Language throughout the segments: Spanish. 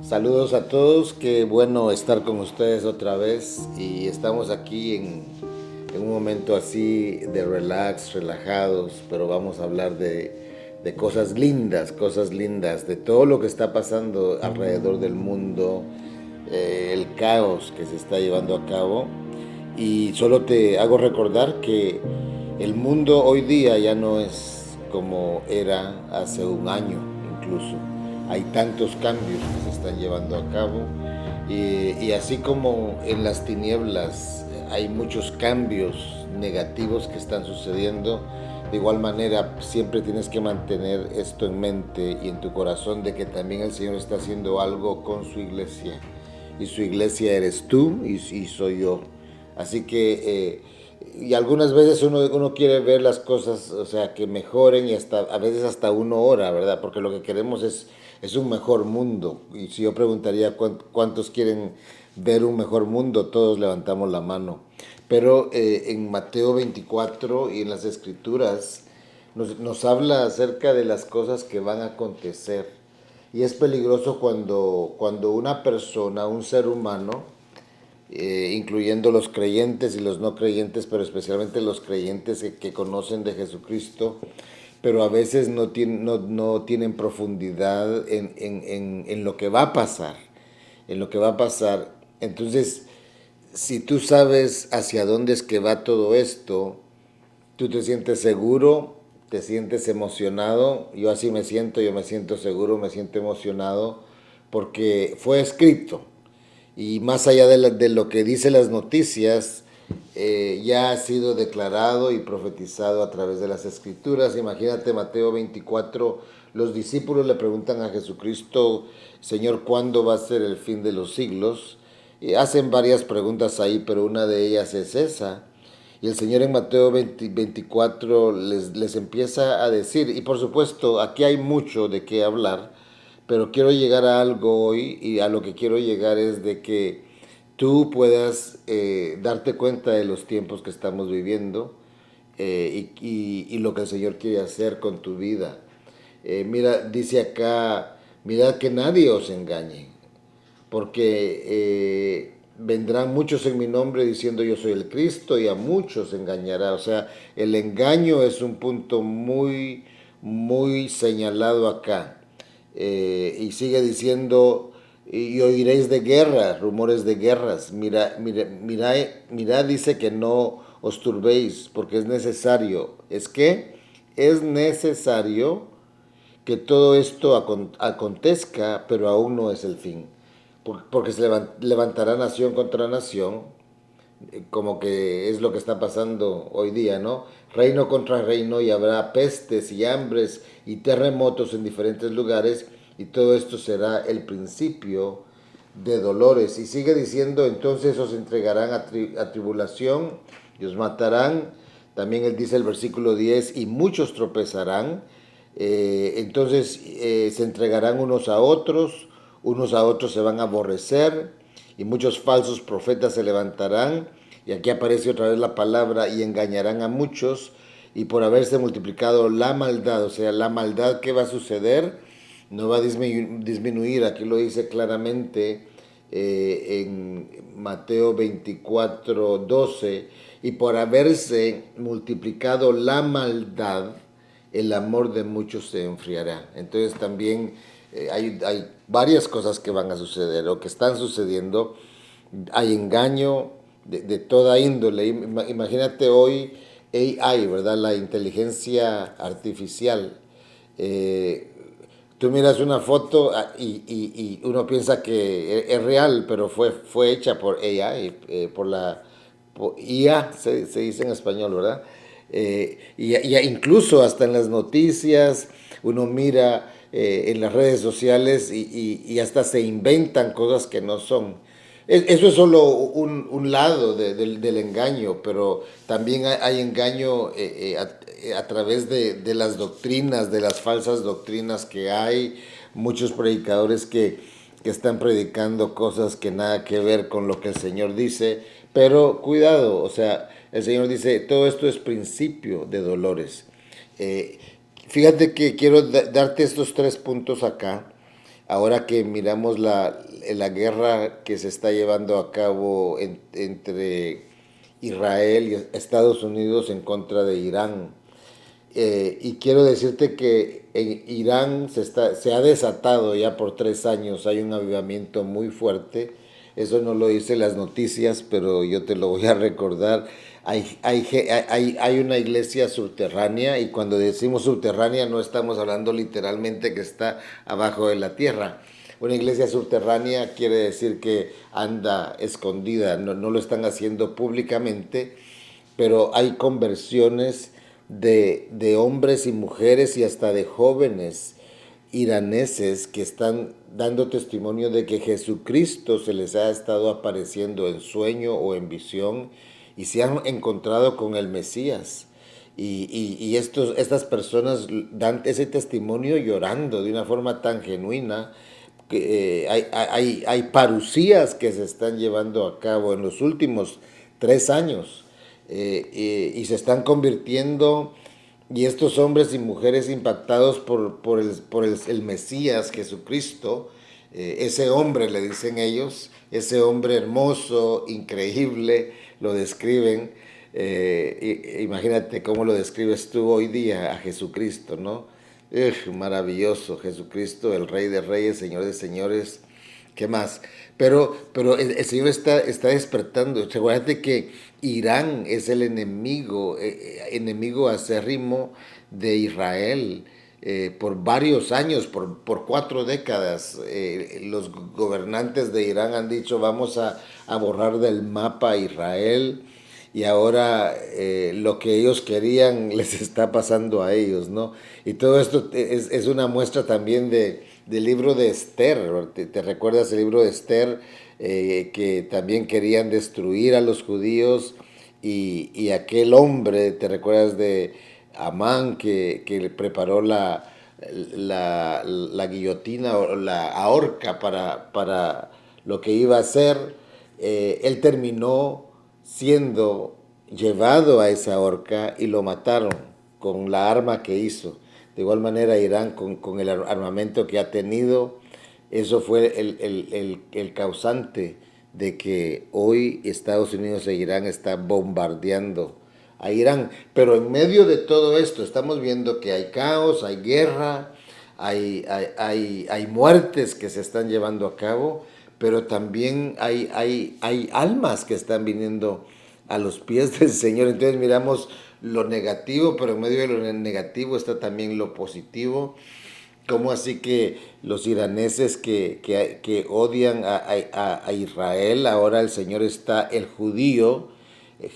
Saludos a todos, qué bueno estar con ustedes otra vez y estamos aquí en un momento así de relax, relajados, pero vamos a hablar de cosas lindas, de todo lo que está pasando alrededor del mundo, el caos que se está llevando a cabo. Y solo te hago recordar que el mundo hoy día ya no es como era hace un año incluso. Hay tantos cambios que se están llevando a cabo y así como en las tinieblas hay muchos cambios negativos que están sucediendo, de igual manera siempre tienes que mantener esto en mente y en tu corazón de que también el Señor está haciendo algo con su iglesia y su iglesia eres tú y soy yo. Así que, y algunas veces uno quiere ver las cosas, o sea, que mejoren y hasta, a veces hasta uno ora, ¿verdad? Porque lo que queremos es un mejor mundo. Y si yo preguntaría cuántos quieren ver un mejor mundo, todos levantamos la mano. Pero en Mateo 24 y en las Escrituras nos habla acerca de las cosas que van a acontecer. Y es peligroso cuando una persona, un ser humano, incluyendo los creyentes y los no creyentes, pero especialmente los creyentes que conocen de Jesucristo, pero a veces no tienen profundidad en lo que va a pasar, en lo que va a pasar. Entonces, si tú sabes hacia dónde es que va todo esto, tú te sientes seguro, te sientes emocionado. Yo así me siento, yo me siento seguro, me siento emocionado, porque fue escrito. Y más allá de lo que dicen las noticias, ya ha sido declarado y profetizado a través de las escrituras. Imagínate Mateo 24, los discípulos le preguntan a Jesucristo, Señor, ¿cuándo va a ser el fin de los siglos? Y hacen varias preguntas ahí, pero una de ellas es esa. Y el Señor en Mateo 24 les empieza a decir, y por supuesto aquí hay mucho de qué hablar, pero quiero llegar a algo hoy y a lo que quiero llegar es de que tú puedas darte cuenta de los tiempos que estamos viviendo y lo que el Señor quiere hacer con tu vida. Mira, dice acá, mirad que nadie os engañe, porque vendrán muchos en mi nombre diciendo yo soy el Cristo y a muchos engañará. O sea, el engaño es un punto muy señalado acá. Y sigue diciendo, y oiréis de guerras, rumores de guerras. Mira, dice que no os turbéis, porque es necesario. ¿Es que? Es necesario que todo esto acontezca, pero aún no es el fin. Porque se levantará nación contra nación, como que es lo que está pasando hoy día, ¿no? Reino contra reino y habrá pestes y hambres y terremotos en diferentes lugares y todo esto será el principio de dolores. Y sigue diciendo, entonces os entregarán a tribulación y os matarán. También él dice el versículo 10, y muchos tropezarán. Entonces se entregarán unos a otros se van a aborrecer y muchos falsos profetas se levantarán. Y aquí aparece otra vez la palabra y engañarán a muchos y por haberse multiplicado la maldad, o sea, la maldad que va a suceder no va a disminuir, aquí lo dice claramente en Mateo 24:12, y por haberse multiplicado la maldad, el amor de muchos se enfriará. Entonces también hay varias cosas que van a suceder o que están sucediendo. Hay engaño de toda índole. Imagínate hoy AI, ¿verdad? La inteligencia artificial. Eh, Tú miras una foto y uno piensa que es real, pero fue hecha por AI, por la IA, se dice en español, ¿verdad? Y incluso hasta en las noticias uno mira en las redes sociales y hasta se inventan cosas que no son. Eso es solo un lado del engaño, pero también hay engaño a través de las doctrinas, de las falsas doctrinas que hay. Muchos predicadores que están predicando cosas que nada que ver con lo que el Señor dice, pero cuidado, o sea, el Señor dice, todo esto es principio de dolores. Eh, Fíjate que quiero darte estos tres puntos acá ahora que miramos la guerra que se está llevando a cabo entre Israel y Estados Unidos en contra de Irán. Y quiero decirte que en Irán se ha desatado ya por 3 años, hay un avivamiento muy fuerte. Eso no lo dice las noticias, pero yo te lo voy a recordar. Hay una iglesia subterránea, y cuando decimos subterránea no estamos hablando literalmente que está abajo de la tierra. Una iglesia subterránea quiere decir que anda escondida, no lo están haciendo públicamente, pero hay conversiones de hombres y mujeres y hasta de jóvenes iraneses que están dando testimonio de que Jesucristo se les ha estado apareciendo en sueño o en visión y se han encontrado con el Mesías. Y estas personas dan ese testimonio llorando de una forma tan genuina que hay parucías que se están llevando a cabo en los últimos 3 años, y se están convirtiendo, y estos hombres y mujeres impactados por el Mesías Jesucristo, ese hombre, le dicen ellos, ese hombre hermoso, increíble, lo describen. Imagínate cómo lo describes tú hoy día a Jesucristo, ¿no? Maravilloso, Jesucristo, el Rey de Reyes, Señor de Señores. ¿Qué más? Pero el Señor está despertando. Recuerda que Irán es el enemigo acérrimo de Israel. Por varios años, por 4 décadas, los gobernantes de Irán han dicho vamos a borrar del mapa a Israel, y ahora lo que ellos querían les está pasando a ellos, ¿no? Y todo esto es una muestra también del libro de Esther. ¿Te recuerdas el libro de Esther? Que también querían destruir a los judíos, y aquel hombre, ¿te recuerdas de Amán que le preparó la guillotina o la horca para lo que iba a hacer? Él terminó siendo llevado a esa horca y lo mataron con la arma que hizo. De igual manera Irán con el armamento que ha tenido, eso fue el causante de que hoy Estados Unidos e Irán está bombardeando a Irán. Pero en medio de todo esto estamos viendo que hay caos, hay guerra, hay muertes que se están llevando a cabo, pero también hay almas que están viniendo a los pies del Señor. Entonces miramos lo negativo, pero en medio de lo negativo está también lo positivo. ¿Cómo así que los iraneses que odian a Israel, ahora el Señor está, el judío,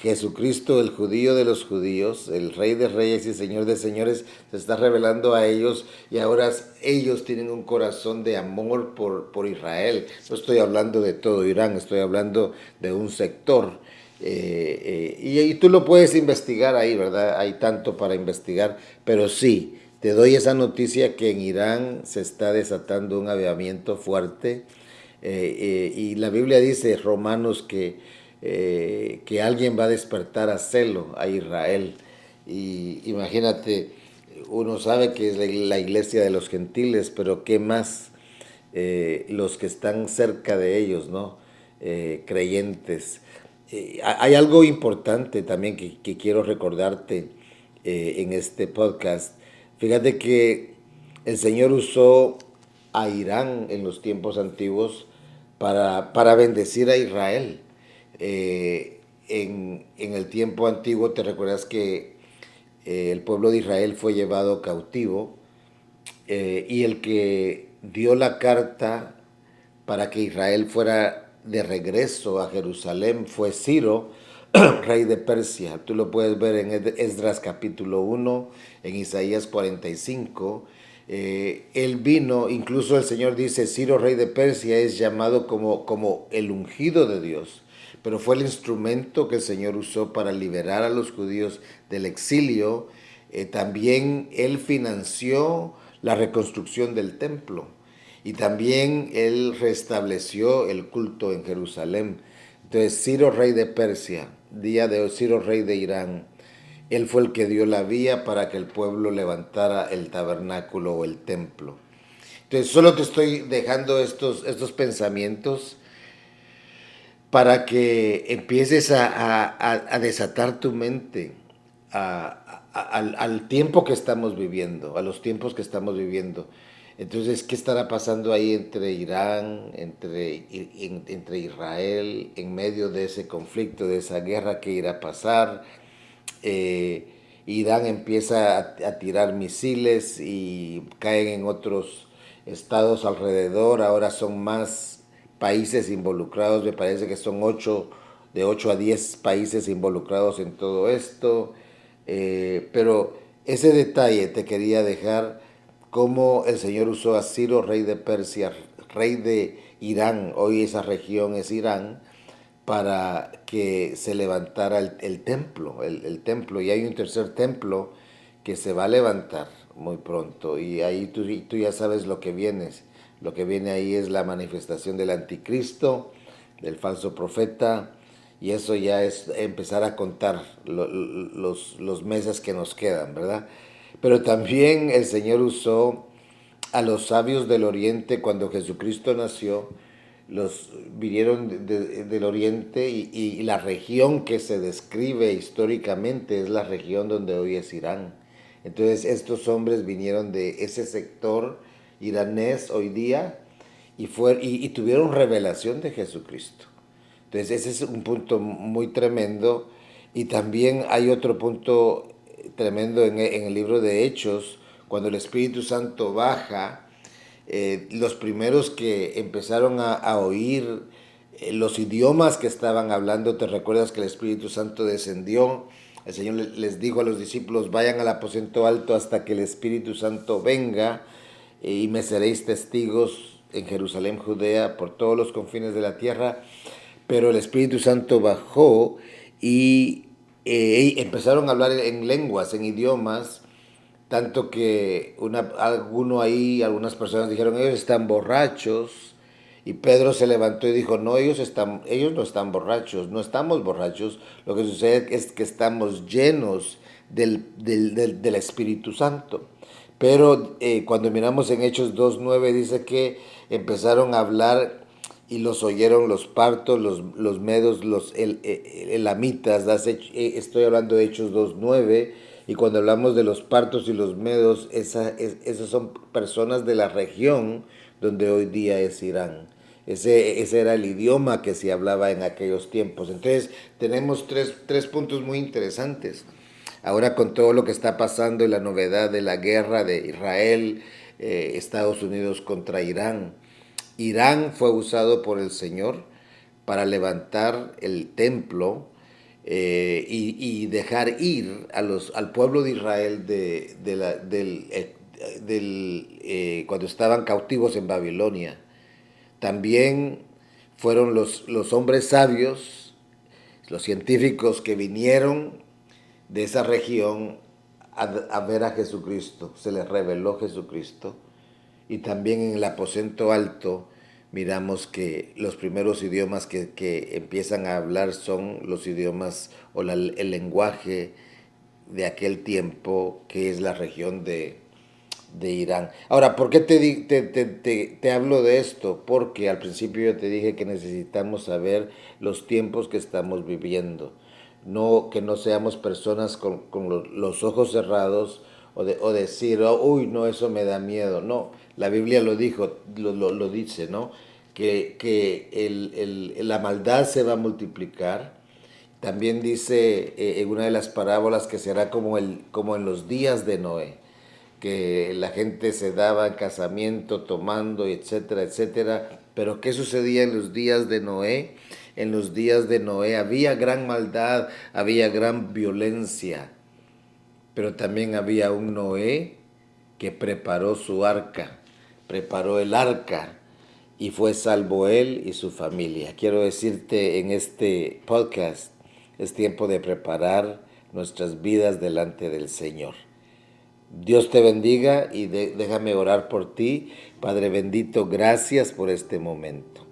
Jesucristo, el judío de los judíos, el Rey de Reyes y Señor de Señores, se está revelando a ellos, y ahora ellos tienen un corazón de amor por Israel? No estoy hablando de todo Irán, estoy hablando de un sector. Y tú lo puedes investigar ahí, ¿verdad? Hay tanto para investigar, pero sí, te doy esa noticia que en Irán se está desatando un avivamiento fuerte, y la Biblia dice, Romanos, que alguien va a despertar a celo a Israel. Y imagínate, uno sabe que es la iglesia de los gentiles, pero ¿qué más? Los que están cerca de ellos, ¿no? Creyentes. Hay algo importante también que quiero recordarte en este podcast. Fíjate que el Señor usó a Irán en los tiempos antiguos para bendecir a Israel. En el tiempo antiguo, te recuerdas que el pueblo de Israel fue llevado cautivo, y el que dio la carta para que Israel fuera de regreso a Jerusalén fue Ciro, rey de Persia. Tú lo puedes ver en Esdras capítulo 1, en Isaías 45. Él vino, incluso el Señor dice, Ciro, rey de Persia, es llamado como el ungido de Dios, pero fue el instrumento que el Señor usó para liberar a los judíos del exilio. También él financió la reconstrucción del templo, y también él restableció el culto en Jerusalén. Entonces, Ciro, rey de Persia, día de Ciro, rey de Irán, él fue el que dio la vía para que el pueblo levantara el tabernáculo o el templo. Entonces solo te estoy dejando estos pensamientos para que empieces a desatar tu mente al tiempo que estamos viviendo, a los tiempos que estamos viviendo. Entonces, ¿qué estará pasando ahí entre Irán, entre Israel, en medio de ese conflicto, de esa guerra que irá a pasar? Eh, Irán empieza a tirar misiles y caen en otros estados alrededor. Ahora son más países involucrados, me parece que son de 8 a 10 países involucrados en todo esto. Pero ese detalle te quería dejar, cómo el Señor usó a Ciro, rey de Persia, rey de Irán, hoy esa región es Irán, para que se levantara el templo, el templo. Y hay un tercer templo que se va a levantar muy pronto. Y ahí tú ya sabes lo que viene. Lo que viene ahí es la manifestación del anticristo, del falso profeta. Y eso ya es empezar a contar los meses que nos quedan, ¿verdad? Pero también el Señor usó a los sabios del oriente cuando Jesucristo nació. Los vinieron del oriente y la región que se describe históricamente es la región donde hoy es Irán. Entonces estos hombres vinieron de ese sector iranés hoy día y tuvieron revelación de Jesucristo. Entonces ese es un punto muy tremendo. Y también hay otro punto tremendo en el libro de Hechos, cuando el Espíritu Santo baja. Los primeros que empezaron a oír los idiomas que estaban hablando, te recuerdas que el Espíritu Santo descendió, el Señor les dijo a los discípulos, vayan al aposento alto hasta que el Espíritu Santo venga, y me seréis testigos en Jerusalén, Judea, por todos los confines de la tierra. Pero el Espíritu Santo bajó y empezaron a hablar en lenguas, en idiomas, tanto que algunas personas dijeron, ellos están borrachos. Y Pedro se levantó y dijo, no, ellos no están borrachos, no estamos borrachos. Lo que sucede es que estamos llenos del Espíritu Santo. Pero cuando miramos en Hechos 2:9 dice que empezaron a hablar y los oyeron los partos, los medos, los elamitas. Estoy hablando de Hechos 2:9. Y cuando hablamos de los partos y los medos, esas son personas de la región donde hoy día es Irán. Ese era el idioma que se hablaba en aquellos tiempos. Entonces tenemos tres puntos muy interesantes. Ahora con todo lo que está pasando y la novedad de la guerra de Israel, Estados Unidos contra Irán. Irán fue usado por el Señor para levantar el templo, y dejar ir al pueblo de Israel cuando estaban cautivos en Babilonia. También fueron los hombres sabios, los científicos que vinieron de esa región a ver a Jesucristo. Se les reveló Jesucristo. Y también en el aposento alto miramos que los primeros idiomas que empiezan a hablar son los idiomas o el lenguaje de aquel tiempo, que es la región de Irán. Ahora, ¿por qué te hablo de esto? Porque al principio yo te dije que necesitamos saber los tiempos que estamos viviendo. No, que no seamos personas con los ojos cerrados o decir, oh, uy, no, eso me da miedo. No, la Biblia lo dijo, lo dice, ¿no? Que la maldad se va a multiplicar. También dice en una de las parábolas que será como en los días de Noé, que la gente se daba en casamiento, tomando, etcétera, etcétera. Pero ¿qué sucedía en los días de Noé? En los días de Noé había gran maldad, había gran violencia, pero también había un Noé que preparó su arca, preparó el arca, y fue salvo él y su familia. Quiero decirte en este podcast, es tiempo de preparar nuestras vidas delante del Señor. Dios te bendiga y déjame orar por ti. Padre bendito, gracias por este momento.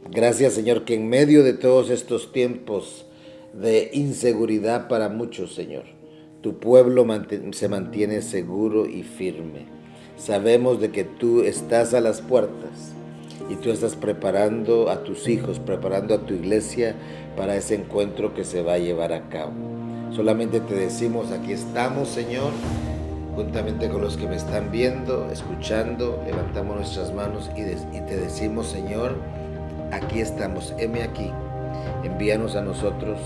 Gracias, Señor, que en medio de todos estos tiempos de inseguridad para muchos, Señor, tu pueblo se mantiene seguro y firme. Sabemos de que tú estás a las puertas y tú estás preparando a tus hijos, preparando a tu iglesia para ese encuentro que se va a llevar a cabo. Solamente te decimos, aquí estamos, Señor, juntamente con los que me están viendo, escuchando, levantamos nuestras manos y te decimos, Señor, aquí estamos, heme aquí, envíanos a nosotros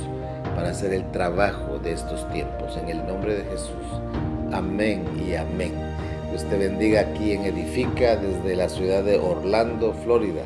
para hacer el trabajo de estos tiempos, en el nombre de Jesús. Amén y amén. Dios te bendiga aquí en Edifica, desde la ciudad de Orlando, Florida.